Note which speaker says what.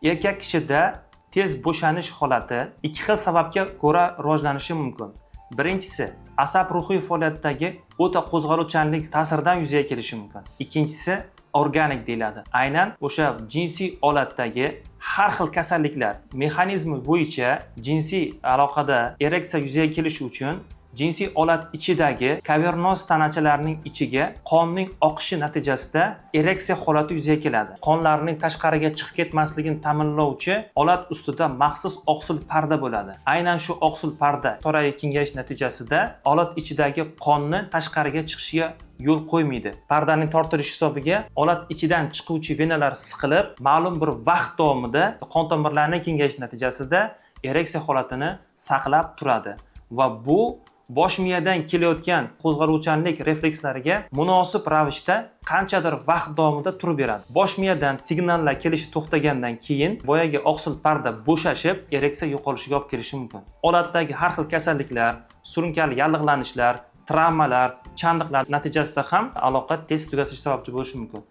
Speaker 1: Erkak kishida tez bo'shanish holati ikki xil sababga ko'ra rivojlanishi mumkin. Birinchisi, asab ruhiy faoliyatdagi o'ta qo'zg'aluvchanlik ta'siridan yuzaga kelishi mumkin. Ikkinchisi, organik deyiladi. Aynan o'sha jinsiy olatdagi har xil kasalliklar mexanizmi bo'yicha jinsiy aloqada ereksiya yuzaga kelishi uchun jinsiy olat ichidagi kavernoz tanachalarining ichiga qonning oqishi natijasida ereksiya holati yuzaga keladi. Qonlarning tashqariga chiqib ketmasligini ta'minlovchi olat ustida maxsus oqsil parda bo'ladi. Aynan shu oqsil parda to'raga kengayish natijasida olat ichidagi qonni tashqariga chiqishiga yo'l qo'ymaydi. Pardaning tortilishi hisobiga olat ichidan chiquvchi venalar siqilib, ma'lum bir vaqt davomida qon tomirlarining kengayishi natijasida ereksiya holatini saqlab turadi va bu bosh miyadan kelayotgan qo'zg'aluvchanlik reflekslariga munosib ravishda qanchadir vaqt davomida turib beradi. Bosh miyadan signallar kelishi to'xtagandan keyin boyagi oqsil parda bo'shashib, ereksiya yo'qolishiga olib kelishi mumkin. Olatdagi har xil kasalliklar, surunkali yallig'lanishlar, travmalar, chandiqlar natijasida ham aloqa tez tugatish sababchi bo'lishi mumkin.